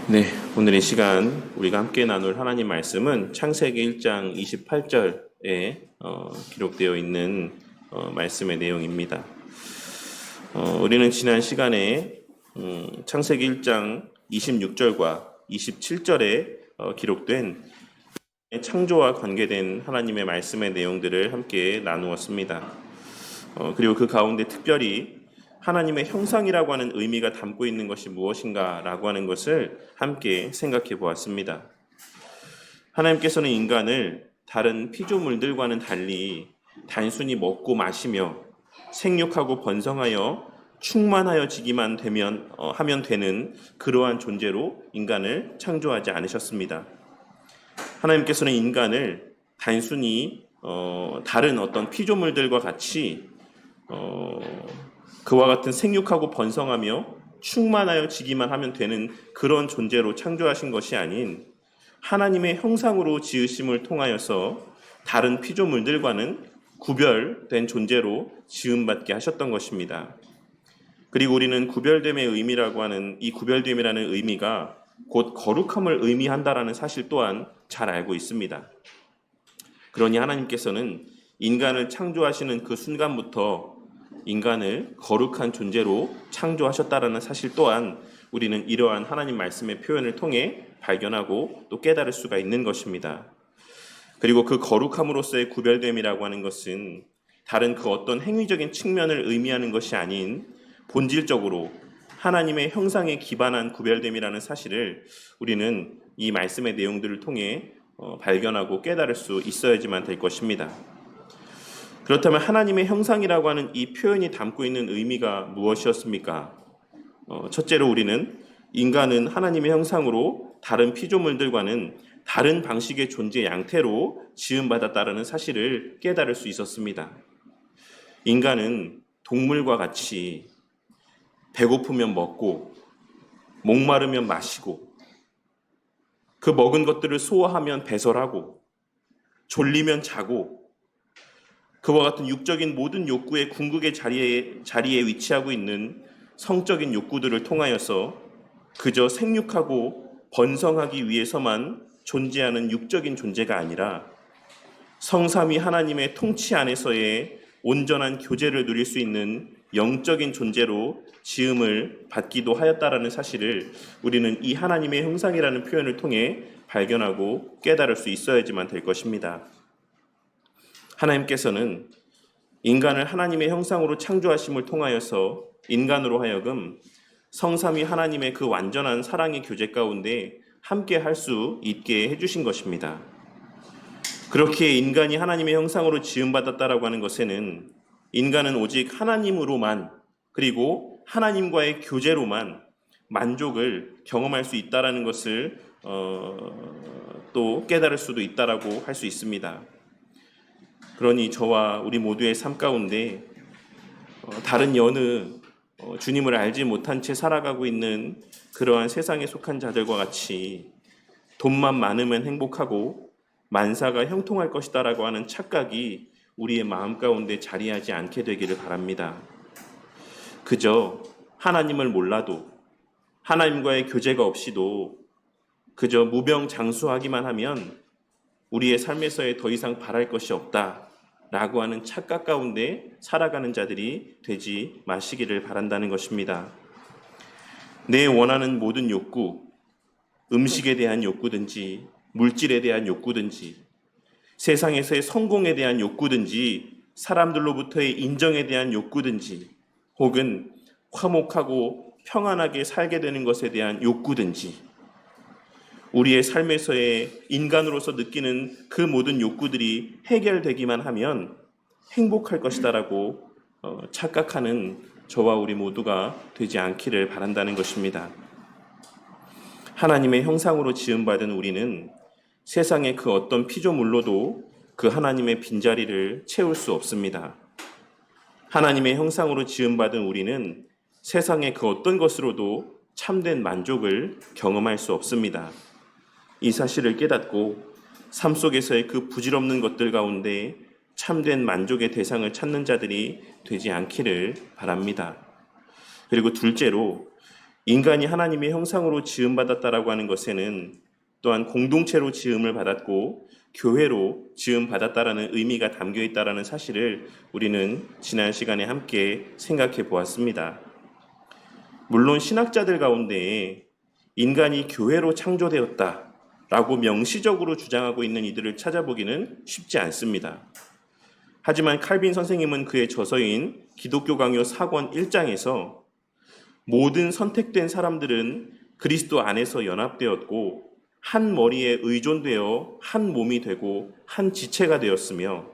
네, 오늘 이 시간 우리가 함께 나눌 하나님 말씀은 창세기 1장 28절에 기록되어 있는 말씀의 내용입니다. 우리는 지난 시간에 창세기 1장 26절과 27절에 기록된 창조와 관계된 하나님의 말씀의 내용들을 함께 나누었습니다. 그리고 그 가운데 특별히 하나님의 형상이라고 하는 의미가 담고 있는 것이 무엇인가라고 하는 것을 함께 생각해 보았습니다. 하나님께서는 인간을 다른 피조물들과는 달리 단순히 먹고 마시며 생육하고 번성하여 충만하여지기만 하면 되는 그러한 존재로 인간을 창조하지 않으셨습니다. 하나님께서는 인간을 단순히 다른 어떤 피조물들과 같이 그와 같은 생육하고 번성하며 충만하여지기만 하면 되는 그런 존재로 창조하신 것이 아닌 하나님의 형상으로 지으심을 통하여서 다른 피조물들과는 구별된 존재로 지음받게 하셨던 것입니다. 그리고 우리는 구별됨의 의미라고 하는 이 구별됨이라는 의미가 곧 거룩함을 의미한다라는 사실 또한 잘 알고 있습니다. 그러니 하나님께서는 인간을 창조하시는 그 순간부터 인간을 거룩한 존재로 창조하셨다라는 사실 또한 우리는 이러한 하나님 말씀의 표현을 통해 발견하고 또 깨달을 수가 있는 것입니다. 그리고 그 거룩함으로서의 구별됨이라고 하는 것은 다른 그 어떤 행위적인 측면을 의미하는 것이 아닌 본질적으로 하나님의 형상에 기반한 구별됨이라는 사실을 우리는 이 말씀의 내용들을 통해 발견하고 깨달을 수 있어야지만 될 것입니다. 그렇다면 하나님의 형상이라고 하는 이 표현이 담고 있는 의미가 무엇이었습니까? 첫째로 우리는 인간은 하나님의 형상으로 다른 피조물들과는 다른 방식의 존재 양태로 지음받았다는 사실을 깨달을 수 있었습니다. 인간은 동물과 같이 배고프면 먹고 목마르면 마시고 그 먹은 것들을 소화하면 배설하고 졸리면 자고 그와 같은 육적인 모든 욕구의 궁극의 자리에 위치하고 있는 성적인 욕구들을 통하여서 그저 생육하고 번성하기 위해서만 존재하는 육적인 존재가 아니라 성삼위 하나님의 통치 안에서의 온전한 교제를 누릴 수 있는 영적인 존재로 지음을 받기도 하였다라는 사실을 우리는 이 하나님의 형상이라는 표현을 통해 발견하고 깨달을 수 있어야지만 될 것입니다. 하나님께서는 인간을 하나님의 형상으로 창조하심을 통하여서 인간으로 하여금 성삼위 하나님의 그 완전한 사랑의 교제 가운데 함께 할 수 있게 해주신 것입니다. 그렇게 인간이 하나님의 형상으로 지음받았다라고 하는 것에는 인간은 오직 하나님으로만 그리고 하나님과의 교제로만 만족을 경험할 수 있다라는 것을 또 깨달을 수도 있다라고 할 수 있습니다. 그러니 저와 우리 모두의 삶 가운데 다른 여느 주님을 알지 못한 채 살아가고 있는 그러한 세상에 속한 자들과 같이 돈만 많으면 행복하고 만사가 형통할 것이다라고 하는 착각이 우리의 마음 가운데 자리하지 않게 되기를 바랍니다. 그저 하나님을 몰라도 하나님과의 교제가 없이도 그저 무병장수하기만 하면 우리의 삶에서의 더 이상 바랄 것이 없다라고 하는 착각 가운데 살아가는 자들이 되지 마시기를 바란다는 것입니다. 내 원하는 모든 욕구, 음식에 대한 욕구든지 물질에 대한 욕구든지 세상에서의 성공에 대한 욕구든지 사람들로부터의 인정에 대한 욕구든지 혹은 화목하고 평안하게 살게 되는 것에 대한 욕구든지 우리의 삶에서의 인간으로서 느끼는 그 모든 욕구들이 해결되기만 하면 행복할 것이다라고 착각하는 저와 우리 모두가 되지 않기를 바란다는 것입니다. 하나님의 형상으로 지음받은 우리는 세상의 그 어떤 피조물로도 그 하나님의 빈자리를 채울 수 없습니다. 하나님의 형상으로 지음받은 우리는 세상의 그 어떤 것으로도 참된 만족을 경험할 수 없습니다. 이 사실을 깨닫고 삶 속에서의 그 부질없는 것들 가운데 참된 만족의 대상을 찾는 자들이 되지 않기를 바랍니다. 그리고 둘째로, 인간이 하나님의 형상으로 지음받았다라고 하는 것에는 또한 공동체로 지음을 받았고 교회로 지음받았다라는 의미가 담겨 있다라는 사실을 우리는 지난 시간에 함께 생각해 보았습니다. 물론 신학자들 가운데 인간이 교회로 창조되었다라고 명시적으로 주장하고 있는 이들을 찾아보기는 쉽지 않습니다. 하지만 칼빈 선생님은 그의 저서인 기독교 강요 4권 1장에서 모든 선택된 사람들은 그리스도 안에서 연합되었고 한 머리에 의존되어 한 몸이 되고 한 지체가 되었으며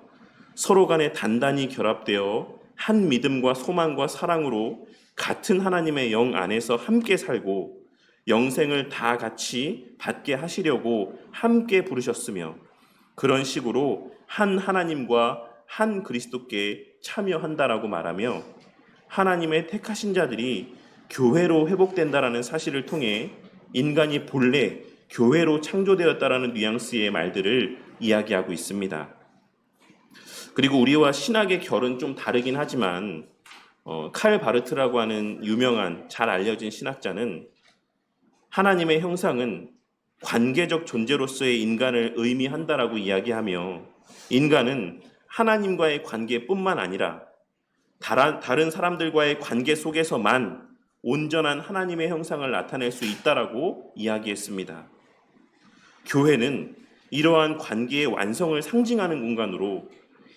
서로 간에 단단히 결합되어 한 믿음과 소망과 사랑으로 같은 하나님의 영 안에서 함께 살고 영생을 다 같이 받게 하시려고 함께 부르셨으며 그런 식으로 한 하나님과 한 그리스도께 참여한다라고 말하며 하나님의 택하신 자들이 교회로 회복된다라는 사실을 통해 인간이 본래 교회로 창조되었다라는 뉘앙스의 말들을 이야기하고 있습니다. 그리고 우리와 신학의 결은 좀 다르긴 하지만 칼 바르트라고 하는 유명한 잘 알려진 신학자는 하나님의 형상은 관계적 존재로서의 인간을 의미한다라고 이야기하며 인간은 하나님과의 관계뿐만 아니라 다른 사람들과의 관계 속에서만 온전한 하나님의 형상을 나타낼 수 있다라고 이야기했습니다. 교회는 이러한 관계의 완성을 상징하는 공간으로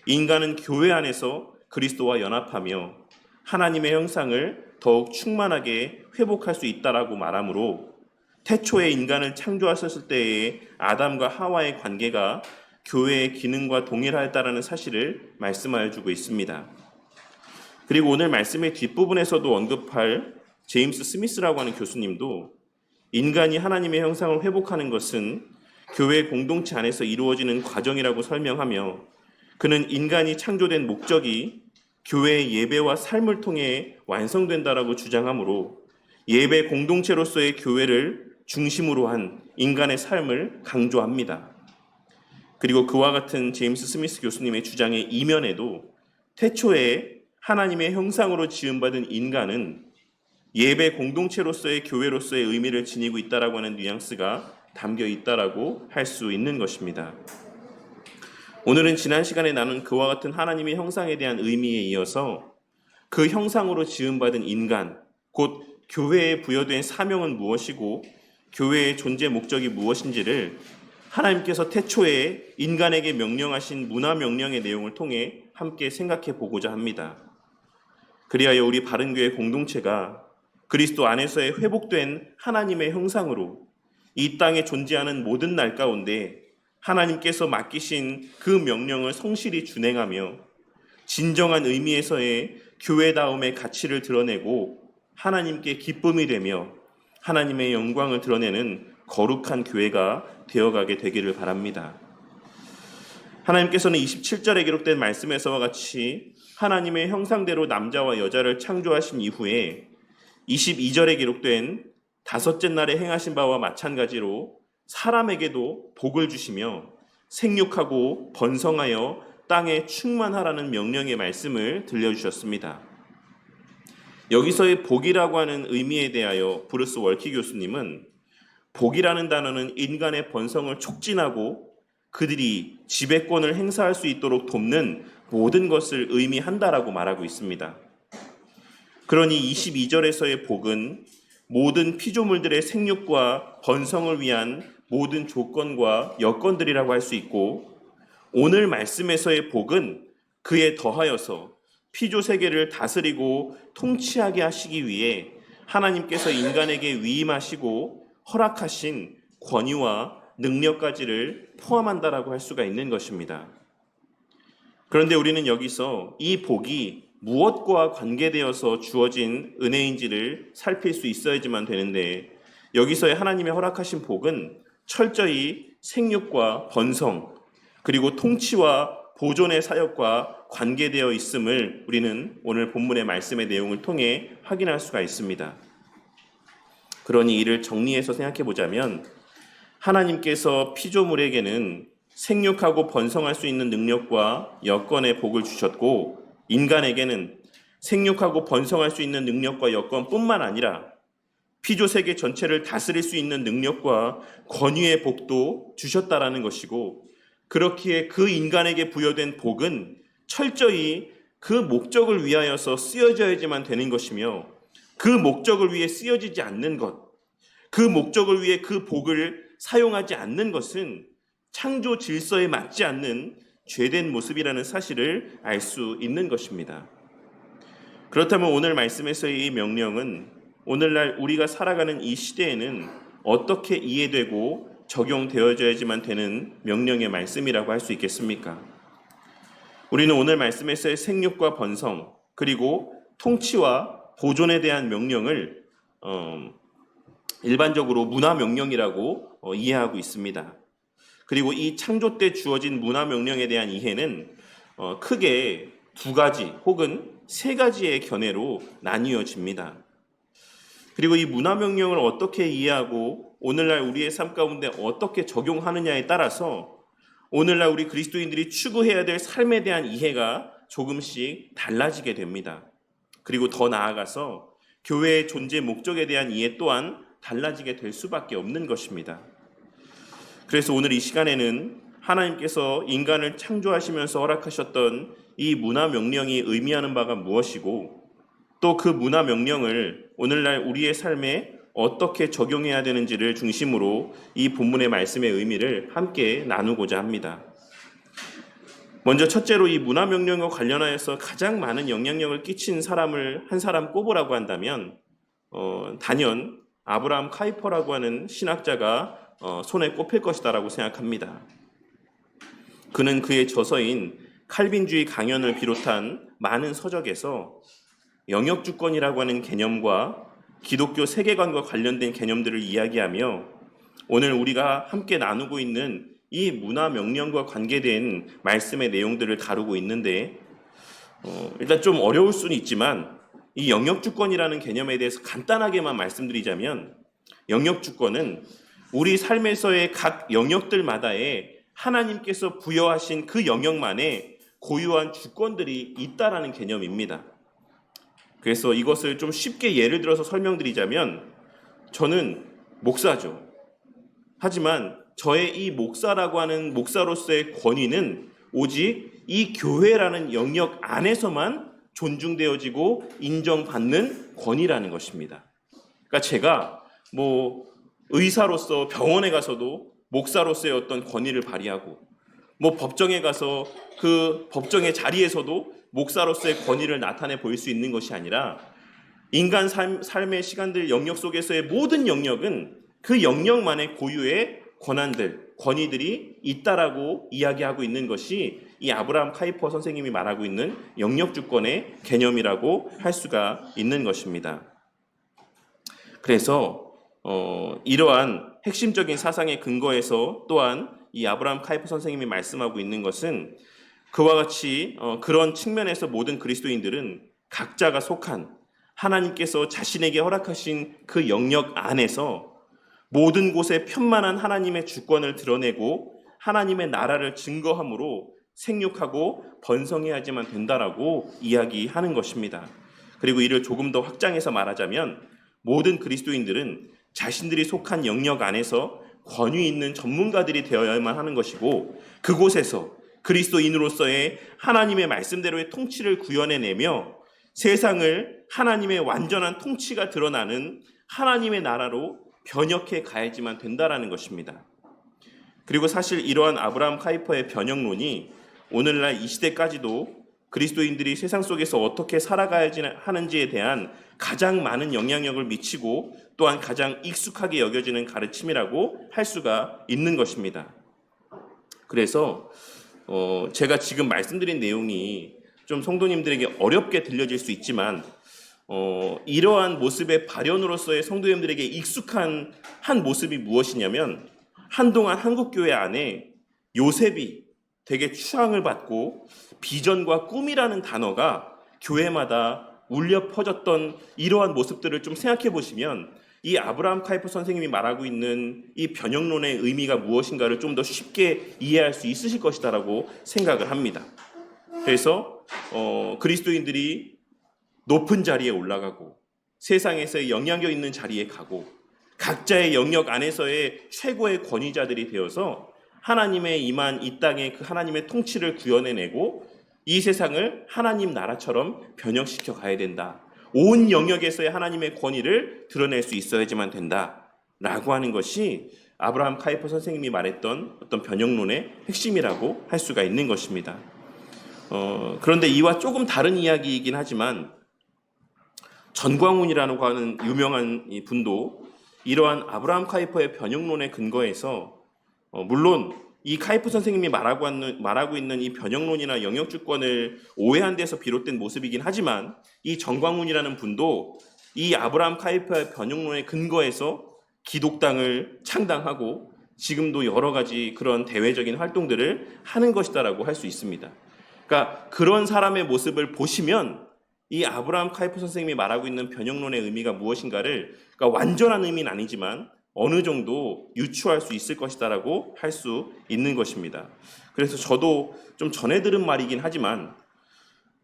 인간은 교회 안에서 그리스도와 연합하며 하나님의 형상을 더욱 충만하게 회복할 수 있다라고 말하므로 태초에 인간을 창조하셨을 때의 아담과 하와의 관계가 교회의 기능과 동일하였다라는 사실을 말씀하여 주고 있습니다. 그리고 오늘 말씀의 뒷부분에서도 언급할 제임스 스미스라고 하는 교수님도 인간이 하나님의 형상을 회복하는 것은 교회 공동체 안에서 이루어지는 과정이라고 설명하며 그는 인간이 창조된 목적이 교회의 예배와 삶을 통해 완성된다라고 주장하므로 예배 공동체로서의 교회를 중심으로 한 인간의 삶을 강조합니다. 그리고 그와 같은 제임스 스미스 교수님의 주장의 이면에도 태초에 하나님의 형상으로 지음받은 인간은 예배 공동체로서의 교회로서의 의미를 지니고 있다라고 하는 뉘앙스가 담겨 있다라고 할 수 있는 것입니다. 오늘은 지난 시간에 나눈 그와 같은 하나님의 형상에 대한 의미에 이어서 그 형상으로 지음받은 인간, 곧 교회에 부여된 사명은 무엇이고 교회의 존재 목적이 무엇인지를 하나님께서 태초에 인간에게 명령하신 문화 명령의 내용을 통해 함께 생각해 보고자 합니다. 그리하여 우리 바른교회 공동체가 그리스도 안에서의 회복된 하나님의 형상으로 이 땅에 존재하는 모든 날 가운데 하나님께서 맡기신 그 명령을 성실히 준행하며 진정한 의미에서의 교회다움의 가치를 드러내고 하나님께 기쁨이 되며 하나님의 영광을 드러내는 거룩한 교회가 되어가게 되기를 바랍니다. 하나님께서는 27절에 기록된 말씀에서와 같이 하나님의 형상대로 남자와 여자를 창조하신 이후에 22절에 기록된 다섯째 날에 행하신 바와 마찬가지로 사람에게도 복을 주시며 생육하고 번성하여 땅에 충만하라는 명령의 말씀을 들려주셨습니다. 여기서의 복이라고 하는 의미에 대하여 브루스 월키 교수님은 복이라는 단어는 인간의 번성을 촉진하고 그들이 지배권을 행사할 수 있도록 돕는 모든 것을 의미한다라고 말하고 있습니다. 그러니 22절에서의 복은 모든 피조물들의 생육과 번성을 위한 모든 조건과 여건들이라고 할 수 있고 오늘 말씀에서의 복은 그에 더하여서 피조 세계를 다스리고 통치하게 하시기 위해 하나님께서 인간에게 위임하시고 허락하신 권위와 능력까지를 포함한다라고 할 수가 있는 것입니다. 그런데 우리는 여기서 이 복이 무엇과 관계되어서 주어진 은혜인지를 살필 수 있어야지만 되는데 여기서의 하나님의 허락하신 복은 철저히 생육과 번성 그리고 통치와 보존의 사역과 관계되어 있음을 우리는 오늘 본문의 말씀의 내용을 통해 확인할 수가 있습니다. 그러니 이를 정리해서 생각해 보자면 하나님께서 피조물에게는 생육하고 번성할 수 있는 능력과 여건의 복을 주셨고, 인간에게는 생육하고 번성할 수 있는 능력과 여건뿐만 아니라 피조 세계 전체를 다스릴 수 있는 능력과 권위의 복도 주셨다라는 것이고, 그렇기에 그 인간에게 부여된 복은 철저히 그 목적을 위하여서 쓰여져야지만 되는 것이며, 그 목적을 위해 쓰여지지 않는 것, 그 목적을 위해 그 복을 사용하지 않는 것은 창조 질서에 맞지 않는 죄된 모습이라는 사실을 알 수 있는 것입니다. 그렇다면 오늘 말씀에서의 이 명령은 오늘날 우리가 살아가는 이 시대에는 어떻게 이해되고 적용되어져야지만 되는 명령의 말씀이라고 할 수 있겠습니까? 우리는 오늘 말씀에서의 생육과 번성, 그리고 통치와 보존에 대한 명령을 일반적으로 문화 명령이라고 이해하고 있습니다. 그리고 이 창조 때 주어진 문화 명령에 대한 이해는 크게 두 가지 혹은 세 가지의 견해로 나뉘어집니다. 그리고 이 문화 명령을 어떻게 이해하고 오늘날 우리의 삶 가운데 어떻게 적용하느냐에 따라서 오늘날 우리 그리스도인들이 추구해야 될 삶에 대한 이해가 조금씩 달라지게 됩니다. 그리고 더 나아가서 교회의 존재 목적에 대한 이해 또한 달라지게 될 수밖에 없는 것입니다. 그래서 오늘 이 시간에는 하나님께서 인간을 창조하시면서 허락하셨던 이 문화 명령이 의미하는 바가 무엇이고, 또 그 문화 명령을 오늘날 우리의 삶에 어떻게 적용해야 되는지를 중심으로 이 본문의 말씀의 의미를 함께 나누고자 합니다. 먼저 첫째로 이 문화 명령과 관련하여서 가장 많은 영향력을 끼친 사람을 한 사람 꼽으라고 한다면 단연 아브라함 카이퍼라고 하는 신학자가 손에 꼽힐 것이다라고 생각합니다. 그는 그의 저서인 칼빈주의 강연을 비롯한 많은 서적에서 영역주권이라고 하는 개념과 기독교 세계관과 관련된 개념들을 이야기하며 오늘 우리가 함께 나누고 있는 이 문화 명령과 관계된 말씀의 내용들을 다루고 있는데 일단 좀 어려울 수는 있지만 이 영역주권이라는 개념에 대해서 간단하게만 말씀드리자면, 영역주권은 우리 삶에서의 각 영역들마다의 하나님께서 부여하신 그 영역만에 고유한 주권들이 있다라는 개념입니다. 그래서 이것을 좀 쉽게 예를 들어서 설명드리자면, 저는 목사죠. 하지만 저의 이 목사라고 하는 목사로서의 권위는 오직 이 교회라는 영역 안에서만 존중되어지고 인정받는 권위라는 것입니다. 그러니까 제가 의사로서 병원에 가서도 목사로서의 어떤 권위를 발휘하고, 법정에 가서 그 법정의 자리에서도 목사로서의 권위를 나타내 보일 수 있는 것이 아니라, 인간 삶의 시간들 영역 속에서의 모든 영역은 그 영역만의 고유의 권한들, 권위들이 있다라고 이야기하고 있는 것이 이 아브라함 카이퍼 선생님이 말하고 있는 영역주권의 개념이라고 할 수가 있는 것입니다. 그래서 이러한 핵심적인 사상의 근거에서 또한 이 아브라함 카이퍼 선생님이 말씀하고 있는 것은 그와 같이 그런 측면에서 모든 그리스도인들은 각자가 속한 하나님께서 자신에게 허락하신 그 영역 안에서 모든 곳에 편만한 하나님의 주권을 드러내고 하나님의 나라를 증거함으로 생육하고 번성해야지만 된다라고 이야기하는 것입니다. 그리고 이를 조금 더 확장해서 말하자면 모든 그리스도인들은 자신들이 속한 영역 안에서 권위 있는 전문가들이 되어야만 하는 것이고, 그곳에서 그리스도인으로서의 하나님의 말씀대로의 통치를 구현해내며 세상을 하나님의 완전한 통치가 드러나는 하나님의 나라로 변혁해 가야지만 된다라는 것입니다. 그리고 사실 이러한 아브라함 카이퍼의 변혁론이 오늘날 이 시대까지도 그리스도인들이 세상 속에서 어떻게 살아가야 하는지에 대한 가장 많은 영향력을 미치고 또한 가장 익숙하게 여겨지는 가르침이라고 할 수가 있는 것입니다. 그래서 제가 지금 말씀드린 내용이 좀 성도님들에게 어렵게 들려질 수 있지만 이러한 모습의 발현으로서의 성도님들에게 익숙한 한 모습이 무엇이냐면, 한동안 한국교회 안에 요셉이 되게 추앙을 받고 비전과 꿈이라는 단어가 교회마다 울려 퍼졌던 이러한 모습들을 좀 생각해 보시면 이 아브라함 카이퍼 선생님이 말하고 있는 이 변형론의 의미가 무엇인가를 좀 더 쉽게 이해할 수 있으실 것이다라고 생각을 합니다. 그래서 그리스도인들이 높은 자리에 올라가고 세상에서의 영향력 있는 자리에 가고 각자의 영역 안에서의 최고의 권위자들이 되어서 하나님의 임한 이 땅에 그 하나님의 통치를 구현해내고 이 세상을 하나님 나라처럼 변형시켜 가야 된다. 온 영역에서의 하나님의 권위를 드러낼 수 있어야지만 된다라고 하는 것이 아브라함 카이퍼 선생님이 말했던 어떤 변형론의 핵심이라고 할 수가 있는 것입니다. 그런데 이와 조금 다른 이야기이긴 하지만 전광훈이라고 하는 유명한 이 분도 이러한 아브라함 카이퍼의 변형론의 근거에서 물론 이 카이퍼 선생님이 말하고 있는 이 변형론이나 영역주권을 오해한 데서 비롯된 모습이긴 하지만 이 전광훈이라는 분도 이 아브라함 카이퍼의 변형론의 근거에서 기독당을 창당하고 지금도 여러 가지 그런 대외적인 활동들을 하는 것이다라고 할 수 있습니다. 그러니까 그런 사람의 모습을 보시면 이 아브라함 카이퍼 선생님이 말하고 있는 변형론의 의미가 무엇인가를 그러니까 완전한 의미는 아니지만 어느 정도 유추할 수 있을 것이다라고 할 수 있는 것입니다. 그래서 저도 좀 전에 들은 말이긴 하지만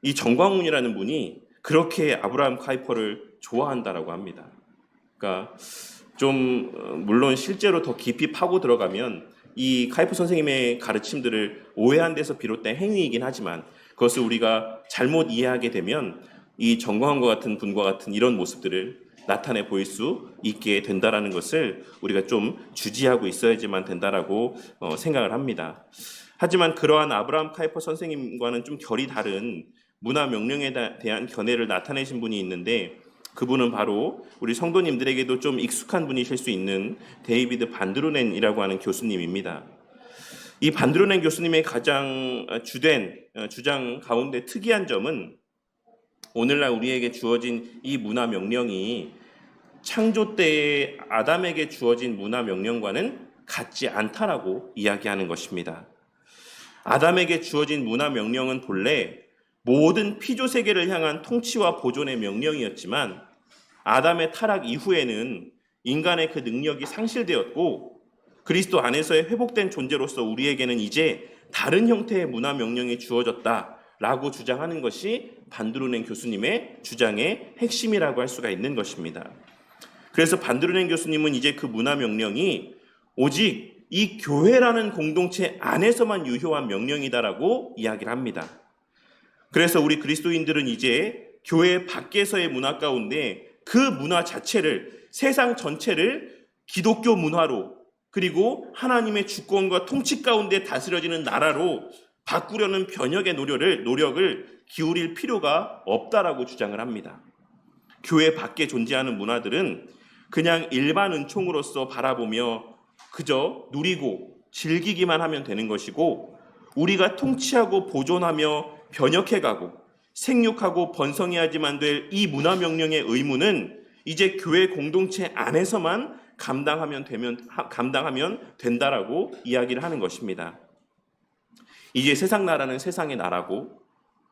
이 정광훈이라는 분이 그렇게 아브라함 카이퍼를 좋아한다라고 합니다. 그러니까 좀 물론 실제로 더 깊이 파고 들어가면 이 카이퍼 선생님의 가르침들을 오해한 데서 비롯된 행위이긴 하지만 그것을 우리가 잘못 이해하게 되면 이 정광훈과 같은 분과 같은 이런 모습들을 나타내 보일 수 있게 된다라는 것을 우리가 좀 주지하고 있어야지만 된다라고 생각을 합니다. 하지만 그러한 아브라함 카이퍼 선생님과는 좀 결이 다른 문화 명령에 대한 견해를 나타내신 분이 있는데 그분은 바로 우리 성도님들에게도 좀 익숙한 분이실 수 있는 데이비드 반드루넨이라고 하는 교수님입니다. 이 반드루넨 교수님의 가장 주된 주장 가운데 특이한 점은 오늘날 우리에게 주어진 이 문화 명령이 창조 때에 아담에게 주어진 문화 명령과는 같지 않다라고 이야기하는 것입니다. 아담에게 주어진 문화 명령은 본래 모든 피조 세계를 향한 통치와 보존의 명령이었지만 아담의 타락 이후에는 인간의 그 능력이 상실되었고 그리스도 안에서의 회복된 존재로서 우리에게는 이제 다른 형태의 문화 명령이 주어졌다라고 주장하는 것이 반드루넨 교수님의 주장의 핵심이라고 할 수가 있는 것입니다. 그래서 반드루넨 교수님은 이제 그 문화 명령이 오직 이 교회라는 공동체 안에서만 유효한 명령이다라고 이야기를 합니다. 그래서 우리 그리스도인들은 이제 교회 밖에서의 문화 가운데 그 문화 자체를 세상 전체를 기독교 문화로 그리고 하나님의 주권과 통치 가운데 다스려지는 나라로 바꾸려는 변혁의 노력을 기울일 필요가 없다라고 주장을 합니다. 교회 밖에 존재하는 문화들은 그냥 일반 은총으로서 바라보며 그저 누리고 즐기기만 하면 되는 것이고 우리가 통치하고 보존하며 변혁해가고 생육하고 번성해야지만 될 이 문화 명령의 의무는 이제 교회 공동체 안에서만 감당하면 된다라고 이야기를 하는 것입니다. 이제 세상 나라는 세상의 나라고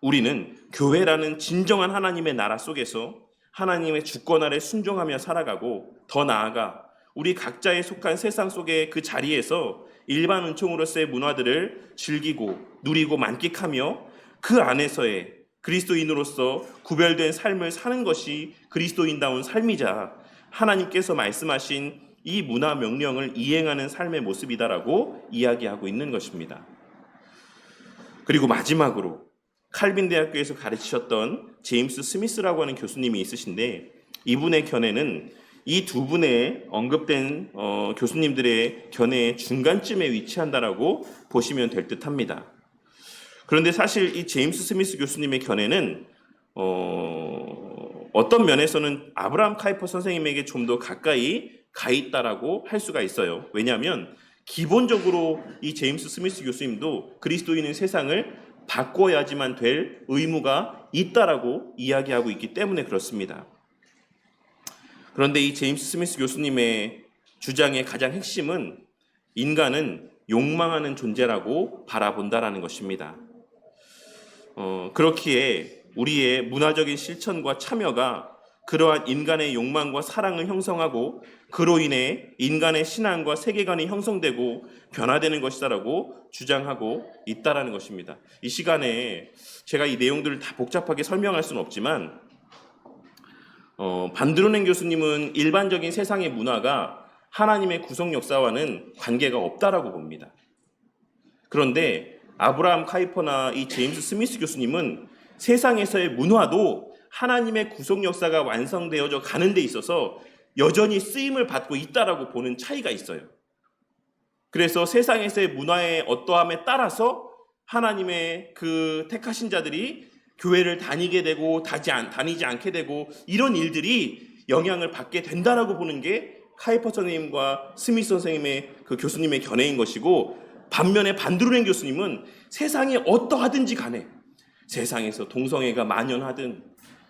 우리는 교회라는 진정한 하나님의 나라 속에서 하나님의 주권 아래 순종하며 살아가고 더 나아가 우리 각자에 속한 세상 속의 그 자리에서 일반 은총으로서의 문화들을 즐기고 누리고 만끽하며 그 안에서의 그리스도인으로서 구별된 삶을 사는 것이 그리스도인다운 삶이자 하나님께서 말씀하신 이 문화 명령을 이행하는 삶의 모습이다라고 이야기하고 있는 것입니다. 그리고 마지막으로 칼빈 대학교에서 가르치셨던 제임스 스미스라고 하는 교수님이 있으신데 이분의 견해는 이 두 분의 언급된 교수님들의 견해의 중간쯤에 위치한다라고 보시면 될 듯합니다. 그런데 사실 이 제임스 스미스 교수님의 견해는 어떤 면에서는 아브라함 카이퍼 선생님에게 좀 더 가까이 가 있다라고 할 수가 있어요. 왜냐하면 기본적으로 이 제임스 스미스 교수님도 그리스도인의 세상을 바꿔야지만 될 의무가 있다라고 이야기하고 있기 때문에 그렇습니다. 그런데 이 제임스 스미스 교수님의 주장의 가장 핵심은 인간은 욕망하는 존재라고 바라본다라는 것입니다. 그렇기에 우리의 문화적인 실천과 참여가 그러한 인간의 욕망과 사랑을 형성하고 그로 인해 인간의 신앙과 세계관이 형성되고 변화되는 것이다라고 주장하고 있다라는 것입니다. 이 시간에 제가 이 내용들을 다 복잡하게 설명할 수는 없지만 반드로넨 교수님은 일반적인 세상의 문화가 하나님의 구속 역사와는 관계가 없다라고 봅니다. 그런데 아브라함 카이퍼나 이 제임스 스미스 교수님은 세상에서의 문화도 하나님의 구속 역사가 완성되어져 가는 데 있어서 여전히 쓰임을 받고 있다라고 보는 차이가 있어요. 그래서 세상에서의 문화의 어떠함에 따라서 하나님의 그 택하신 자들이 교회를 다니게 되고 다니지 않게 되고 이런 일들이 영향을 받게 된다라고 보는 게 카이퍼 선생님과 스미스 선생님의 그 교수님의 견해인 것이고, 반면에 반드로넨 교수님은 세상이 어떠하든지 간에 세상에서 동성애가 만연하든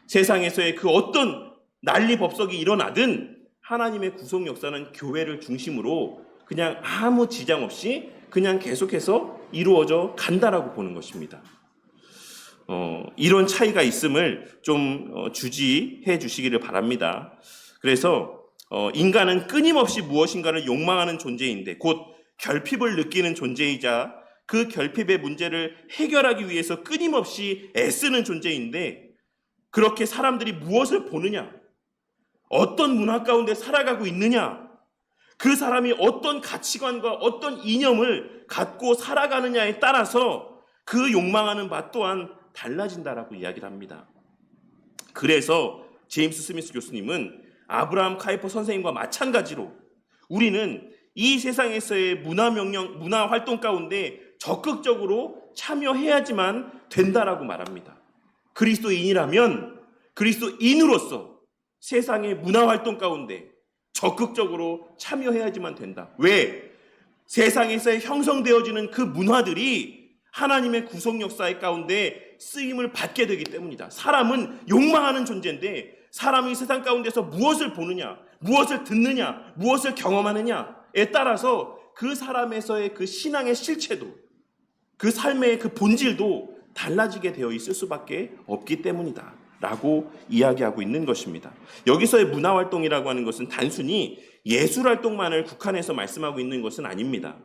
세상에서의 그 어떤 난리 법석이 일어나든 하나님의 구속 역사는 교회를 중심으로 그냥 아무 지장 없이 그냥 계속해서 이루어져 간다라고 보는 것입니다. 이런 차이가 있음을 좀 주지해 주시기를 바랍니다. 그래서 인간은 끊임없이 무엇인가를 욕망하는 존재인데 곧 결핍을 느끼는 존재이자 그 결핍의 문제를 해결하기 위해서 끊임없이 애쓰는 존재인데, 그렇게 사람들이 무엇을 보느냐, 어떤 문화 가운데 살아가고 있느냐, 그 사람이 어떤 가치관과 어떤 이념을 갖고 살아가느냐에 따라서 그 욕망하는 바 또한 달라진다라고 이야기를 합니다. 그래서 제임스 스미스 교수님은 아브라함 카이퍼 선생님과 마찬가지로 우리는 이 세상에서의 문화 활동 가운데 적극적으로 참여해야지만 된다라고 말합니다. 그리스도인이라면 그리스도인으로서 세상의 문화 활동 가운데 적극적으로 참여해야지만 된다. 왜? 세상에서 형성되어지는 그 문화들이 하나님의 구속 역사의 가운데 쓰임을 받게 되기 때문이다. 사람은 욕망하는 존재인데 사람이 세상 가운데서 무엇을 보느냐, 무엇을 듣느냐, 무엇을 경험하느냐에 따라서 그 사람에서의 그 신앙의 실체도, 그 삶의 그 본질도 달라지게 되어 있을 수밖에 없기 때문이다 라고 이야기하고 있는 것입니다. 여기서의 문화활동이라고 하는 것은 단순히 예술활동만을 국한해서 말씀하고 있는 것은 아닙니다.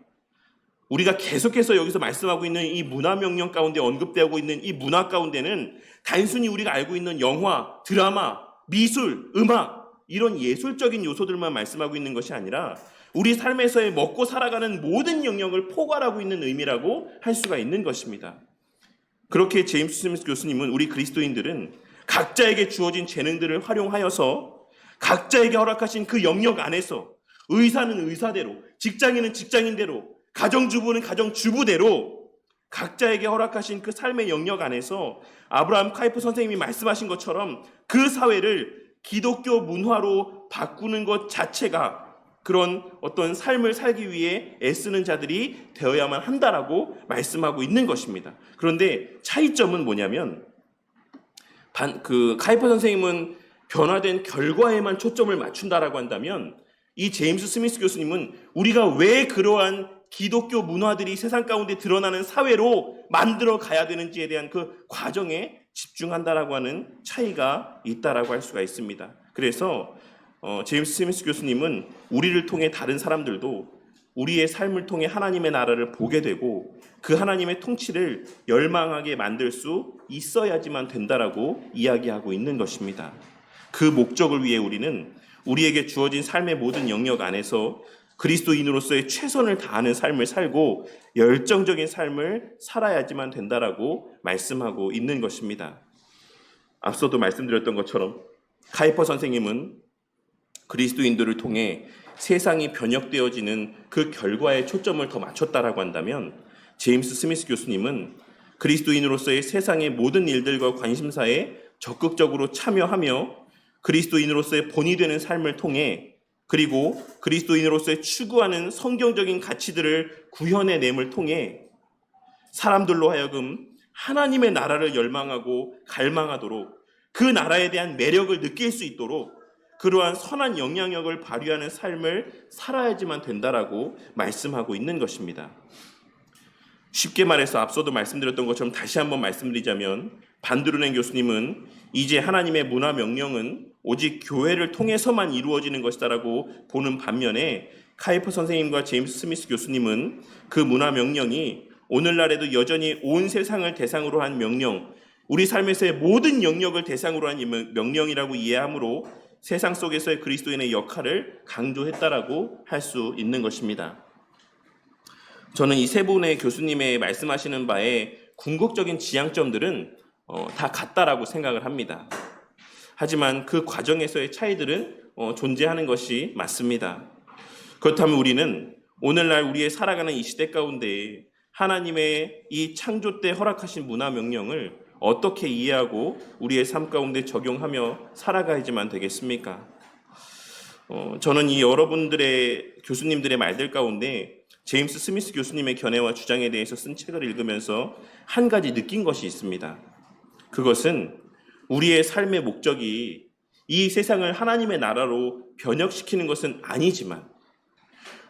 우리가 계속해서 여기서 말씀하고 있는 이 문화명령 가운데 언급되고 있는 이 문화 가운데는 단순히 우리가 알고 있는 영화, 드라마, 미술, 음악 이런 예술적인 요소들만 말씀하고 있는 것이 아니라 우리 삶에서의 먹고 살아가는 모든 영역을 포괄하고 있는 의미라고 할 수가 있는 것입니다. 그렇게 제임스 스미스 교수님은 우리 그리스도인들은 각자에게 주어진 재능들을 활용하여서 각자에게 허락하신 그 영역 안에서 의사는 의사대로, 직장인은 직장인대로, 가정주부는 가정주부대로 각자에게 허락하신 그 삶의 영역 안에서 아브라함 카이퍼 선생님이 말씀하신 것처럼 그 사회를 기독교 문화로 바꾸는 것 자체가 그런 어떤 삶을 살기 위해 애쓰는 자들이 되어야만 한다라고 말씀하고 있는 것입니다. 그런데 차이점은 뭐냐면 카이퍼 선생님은 변화된 결과에만 초점을 맞춘다라고 한다면 이 제임스 스미스 교수님은 우리가 왜 그러한 기독교 문화들이 세상 가운데 드러나는 사회로 만들어 가야 되는지에 대한 그 과정에 집중한다라고 하는 차이가 있다라고 할 수가 있습니다. 그래서 제임스 스미스 교수님은 우리를 통해 다른 사람들도 우리의 삶을 통해 하나님의 나라를 보게 되고 그 하나님의 통치를 열망하게 만들 수 있어야지만 된다라고 이야기하고 있는 것입니다. 그 목적을 위해 우리는 우리에게 주어진 삶의 모든 영역 안에서 그리스도인으로서의 최선을 다하는 삶을 살고 열정적인 삶을 살아야지만 된다라고 말씀하고 있는 것입니다. 앞서도 말씀드렸던 것처럼 카이퍼 선생님은 그리스도인들을 통해 세상이 변혁되어지는 그 결과에 초점을 더 맞췄다라고 한다면 제임스 스미스 교수님은 그리스도인으로서의 세상의 모든 일들과 관심사에 적극적으로 참여하며 그리스도인으로서의 본이 되는 삶을 통해 그리고 그리스도인으로서의 추구하는 성경적인 가치들을 구현해냄을 통해 사람들로 하여금 하나님의 나라를 열망하고 갈망하도록 그 나라에 대한 매력을 느낄 수 있도록 그러한 선한 영향력을 발휘하는 삶을 살아야지만 된다라고 말씀하고 있는 것입니다. 쉽게 말해서 앞서도 말씀드렸던 것처럼 다시 한번 말씀드리자면 반드로넨 교수님은 이제 하나님의 문화 명령은 오직 교회를 통해서만 이루어지는 것이다라고 보는 반면에 카이퍼 선생님과 제임스 스미스 교수님은 그 문화 명령이 오늘날에도 여전히 온 세상을 대상으로 한 명령, 우리 삶에서의 모든 영역을 대상으로 한 명령이라고 이해하므로 세상 속에서의 그리스도인의 역할을 강조했다라고 할 수 있는 것입니다. 저는 이 세 분의 교수님의 말씀하시는 바에 궁극적인 지향점들은 다 같다라고 생각을 합니다. 하지만 그 과정에서의 차이들은 존재하는 것이 맞습니다. 그렇다면 우리는 오늘날 우리의 살아가는 이 시대 가운데 하나님의 이 창조 때 허락하신 문화 명령을 어떻게 이해하고 우리의 삶 가운데 적용하며 살아가야지만 되겠습니까? 저는 이 여러분들의 교수님들의 말들 가운데 제임스 스미스 교수님의 견해와 주장에 대해서 쓴 책을 읽으면서 한 가지 느낀 것이 있습니다. 그것은 우리의 삶의 목적이 이 세상을 하나님의 나라로 변혁시키는 것은 아니지만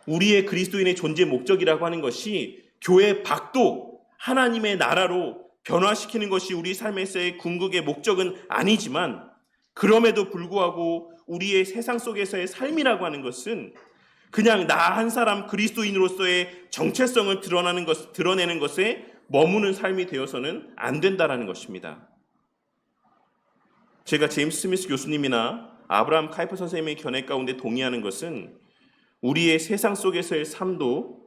우리의 그리스도인의 존재 목적이라고 하는 것이 교회 밖도 하나님의 나라로 변화시키는 것이 우리 삶에서의 궁극의 목적은 아니지만 그럼에도 불구하고 우리의 세상 속에서의 삶이라고 하는 것은 그냥 나 한 사람 그리스도인으로서의 정체성을 드러내는 것에 머무는 삶이 되어서는 안 된다라는 것입니다. 제가 제임스 스미스 교수님이나 아브라함 카이퍼 선생님의 견해 가운데 동의하는 것은 우리의 세상 속에서의 삶도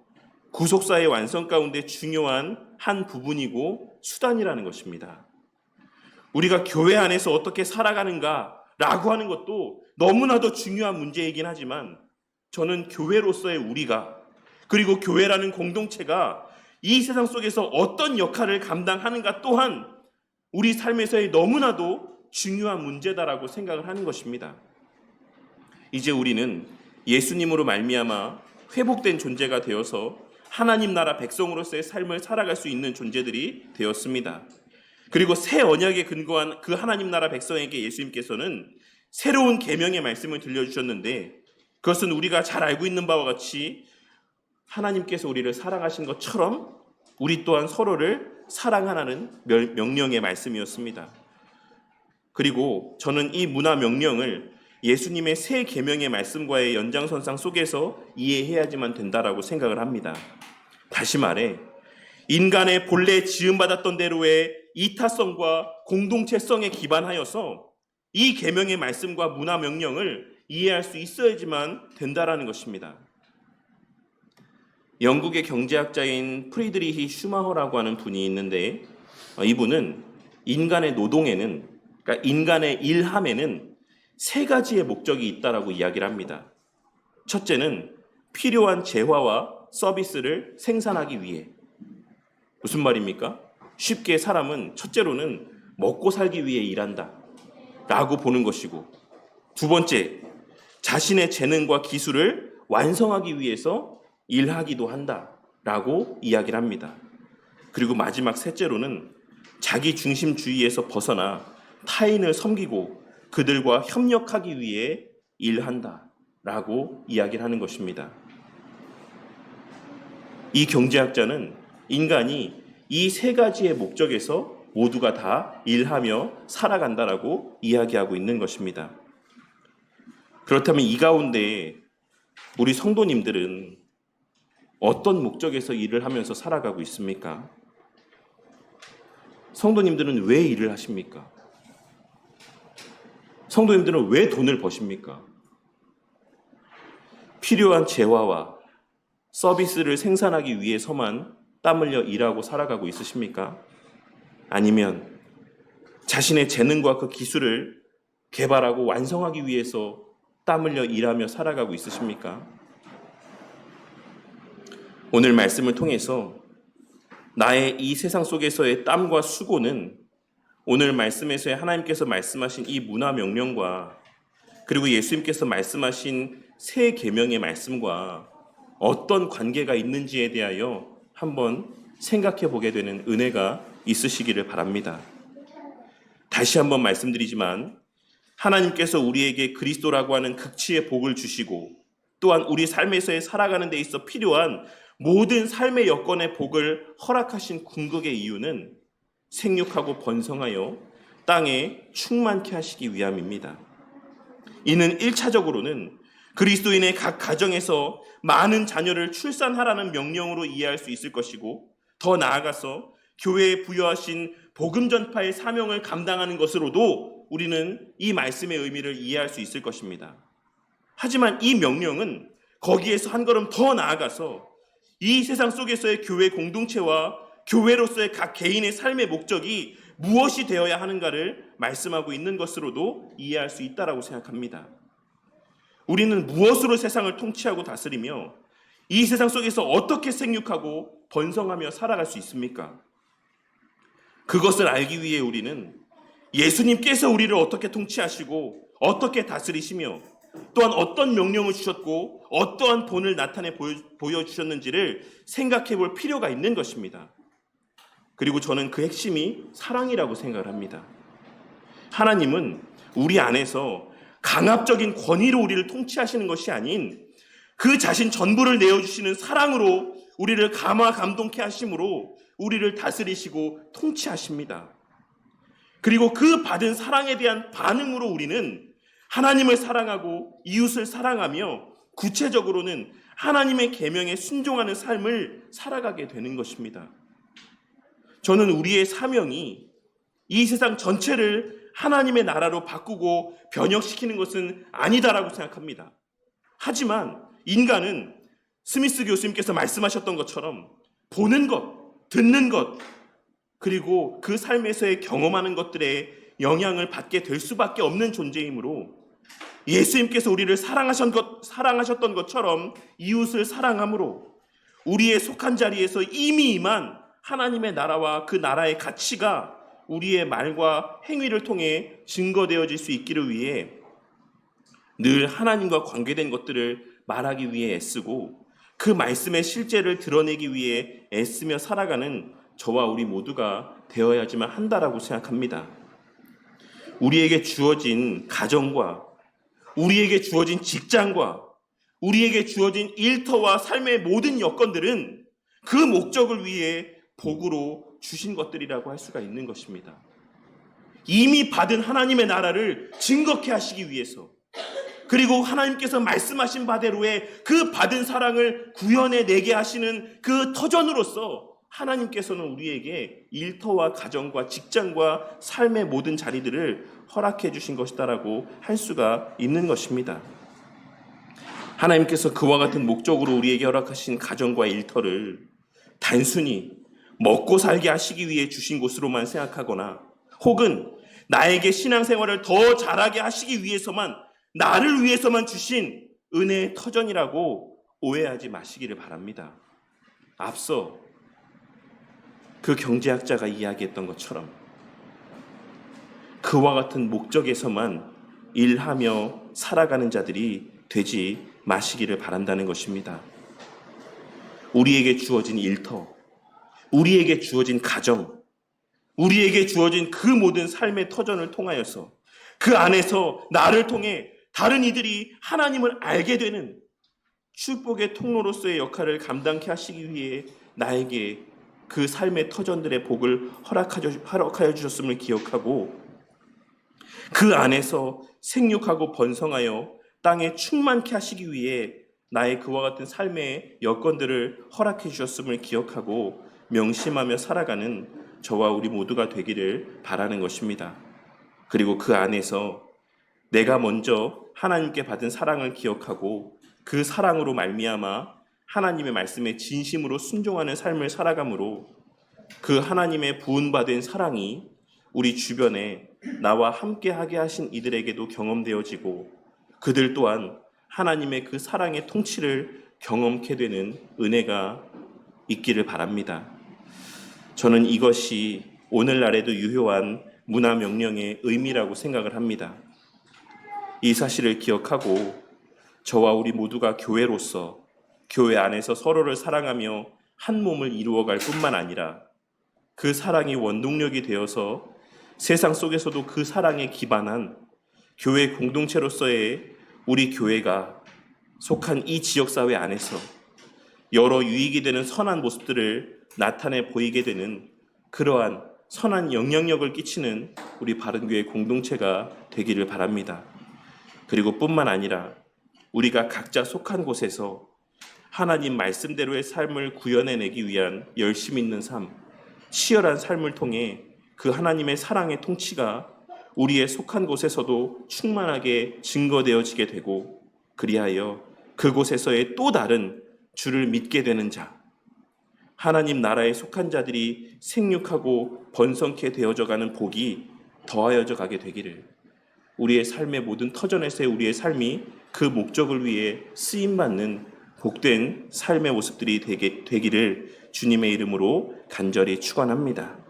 구속사의 완성 가운데 중요한 한 부분이고 수단이라는 것입니다. 우리가 교회 안에서 어떻게 살아가는가라고 하는 것도 너무나도 중요한 문제이긴 하지만 저는 교회로서의 우리가 그리고 교회라는 공동체가 이 세상 속에서 어떤 역할을 감당하는가 또한 우리 삶에서의 너무나도 중요한 문제다라고 생각을 하는 것입니다. 이제 우리는 예수님으로 말미암아 회복된 존재가 되어서 하나님 나라 백성으로서의 삶을 살아갈 수 있는 존재들이 되었습니다. 그리고 새 언약에 근거한 그 하나님 나라 백성에게 예수님께서는 새로운 계명의 말씀을 들려주셨는데 그것은 우리가 잘 알고 있는 바와 같이 하나님께서 우리를 사랑하신 것처럼 우리 또한 서로를 사랑하라는 명령의 말씀이었습니다. 그리고 저는 이 문화 명령을 예수님의 새 계명의 말씀과의 연장선상 속에서 이해해야지만 된다라고 생각을 합니다. 다시 말해 인간의 본래 지음받았던 대로의 이타성과 공동체성에 기반하여서 이 계명의 말씀과 문화 명령을 이해할 수 있어야지만 된다라는 것입니다. 영국의 경제학자인 프리드리히 슈마허라고 하는 분이 있는데 이분은 인간의 노동에는 그러니까 인간의 일함에는 세 가지의 목적이 있다라고 이야기를 합니다. 첫째는 필요한 재화와 서비스를 생산하기 위해. 무슨 말입니까? 쉽게 사람은 첫째로는 먹고 살기 위해 일한다 라고 보는 것이고 두 번째, 자신의 재능과 기술을 완성하기 위해서 일하기도 한다라고 이야기를 합니다. 그리고 마지막 셋째로는 자기 중심주의에서 벗어나 타인을 섬기고 그들과 협력하기 위해 일한다라고 이야기를 하는 것입니다. 이 경제학자는 인간이 이 세 가지의 목적에서 모두가 다 일하며 살아간다라고 이야기하고 있는 것입니다. 그렇다면 이 가운데 우리 성도님들은 어떤 목적에서 일을 하면서 살아가고 있습니까? 성도님들은 왜 일을 하십니까? 성도님들은 왜 돈을 버십니까? 필요한 재화와 서비스를 생산하기 위해서만 땀 흘려 일하고 살아가고 있으십니까? 아니면 자신의 재능과 그 기술을 개발하고 완성하기 위해서 땀 흘려 일하며 살아가고 있으십니까? 오늘 말씀을 통해서 나의 이 세상 속에서의 땀과 수고는 오늘 말씀에서의 하나님께서 말씀하신 이 문화 명령과 그리고 예수님께서 말씀하신 새 계명의 말씀과 어떤 관계가 있는지에 대하여 한번 생각해 보게 되는 은혜가 있으시기를 바랍니다. 다시 한번 말씀드리지만 하나님께서 우리에게 그리스도라고 하는 극치의 복을 주시고 또한 우리 삶에서의 살아가는 데 있어 필요한 모든 삶의 여건의 복을 허락하신 궁극의 이유는 생육하고 번성하여 땅에 충만케 하시기 위함입니다. 이는 1차적으로는 그리스도인의 각 가정에서 많은 자녀를 출산하라는 명령으로 이해할 수 있을 것이고, 더 나아가서 교회에 부여하신 복음 전파의 사명을 감당하는 것으로도 우리는 이 말씀의 의미를 이해할 수 있을 것입니다. 하지만 이 명령은 거기에서 한 걸음 더 나아가서 이 세상 속에서의 교회 공동체와 교회로서의 각 개인의 삶의 목적이 무엇이 되어야 하는가를 말씀하고 있는 것으로도 이해할 수 있다고 생각합니다. 우리는 무엇으로 세상을 통치하고 다스리며 이 세상 속에서 어떻게 생육하고 번성하며 살아갈 수 있습니까? 그것을 알기 위해 우리는 예수님께서 우리를 어떻게 통치하시고 어떻게 다스리시며 또한 어떤 명령을 주셨고 어떠한 본을 나타내 보여주셨는지를 생각해 볼 필요가 있는 것입니다. 그리고 저는 그 핵심이 사랑이라고 생각을 합니다. 하나님은 우리 안에서 강압적인 권위로 우리를 통치하시는 것이 아닌 그 자신 전부를 내어주시는 사랑으로 우리를 감화 감동케 하심으로 우리를 다스리시고 통치하십니다. 그리고 그 받은 사랑에 대한 반응으로 우리는 하나님을 사랑하고 이웃을 사랑하며 구체적으로는 하나님의 계명에 순종하는 삶을 살아가게 되는 것입니다. 저는 우리의 사명이 이 세상 전체를 하나님의 나라로 바꾸고 변혁시키는 것은 아니다라고 생각합니다. 하지만 인간은 스미스 교수님께서 말씀하셨던 것처럼 보는 것, 듣는 것, 그리고 그 삶에서의 경험하는 것들에 영향을 받게 될 수밖에 없는 존재이므로 예수님께서 우리를 사랑하셨던 것처럼 이웃을 사랑함으로 우리의 속한 자리에서 이미 임한 하나님의 나라와 그 나라의 가치가 우리의 말과 행위를 통해 증거되어질 수 있기를 위해 늘 하나님과 관계된 것들을 말하기 위해 애쓰고 그 말씀의 실제를 드러내기 위해 애쓰며 살아가는 저와 우리 모두가 되어야지만 한다라고 생각합니다. 우리에게 주어진 가정과 우리에게 주어진 직장과 우리에게 주어진 일터와 삶의 모든 여건들은 그 목적을 위해 복으로 주신 것들이라고 할 수가 있는 것입니다. 이미 받은 하나님의 나라를 증거케 하시기 위해서, 그리고 하나님께서 말씀하신 바대로의 그 받은 사랑을 구현해내게 하시는 그 터전으로서 하나님께서는 우리에게 일터와 가정과 직장과 삶의 모든 자리들을 허락해 주신 것이다라고 할 수가 있는 것입니다. 하나님께서 그와 같은 목적으로 우리에게 허락하신 가정과 일터를 단순히 먹고 살게 하시기 위해 주신 곳으로만 생각하거나 혹은 나에게 신앙생활을 더 잘하게 하시기 위해서만, 나를 위해서만 주신 은혜의 터전이라고 오해하지 마시기를 바랍니다. 앞서 그 경제학자가 이야기했던 것처럼 그와 같은 목적에서만 일하며 살아가는 자들이 되지 마시기를 바란다는 것입니다. 우리에게 주어진 일터, 우리에게 주어진 가정, 우리에게 주어진 그 모든 삶의 터전을 통하여서 그 안에서 나를 통해 다른 이들이 하나님을 알게 되는 축복의 통로로서의 역할을 감당케 하시기 위해 나에게 그 삶의 터전들의 복을 허락하여 주셨음을 기억하고 그 안에서 생육하고 번성하여 땅에 충만케 하시기 위해 나의 그와 같은 삶의 여건들을 허락해 주셨음을 기억하고 명심하며 살아가는 저와 우리 모두가 되기를 바라는 것입니다. 그리고 그 안에서 내가 먼저 하나님께 받은 사랑을 기억하고 그 사랑으로 말미암아 하나님의 말씀에 진심으로 순종하는 삶을 살아감으로 그 하나님의 부은받은 사랑이 우리 주변에 나와 함께하게 하신 이들에게도 경험되어지고 그들 또한 하나님의 그 사랑의 통치를 경험케 되는 은혜가 있기를 바랍니다. 저는 이것이 오늘날에도 유효한 문화 명령의 의미라고 생각을 합니다. 이 사실을 기억하고 저와 우리 모두가 교회로서 교회 안에서 서로를 사랑하며 한 몸을 이루어갈 뿐만 아니라 그 사랑이 원동력이 되어서 세상 속에서도 그 사랑에 기반한 교회 공동체로서의 우리 교회가 속한 이 지역사회 안에서 여러 유익이 되는 선한 모습들을 나타내 보이게 되는 그러한 선한 영향력을 끼치는 우리 바른교회 공동체가 되기를 바랍니다. 그리고 뿐만 아니라 우리가 각자 속한 곳에서 하나님 말씀대로의 삶을 구현해내기 위한 열심 있는 삶, 치열한 삶을 통해 그 하나님의 사랑의 통치가 우리의 속한 곳에서도 충만하게 증거되어지게 되고, 그리하여 그곳에서의 또 다른 주를 믿게 되는 자, 하나님 나라에 속한 자들이 생육하고 번성케 되어져가는 복이 더하여져 가게 되기를, 우리의 삶의 모든 터전에서의 우리의 삶이 그 목적을 위해 쓰임받는 복된 삶의 모습들이 되기를 주님의 이름으로 간절히 축원합니다.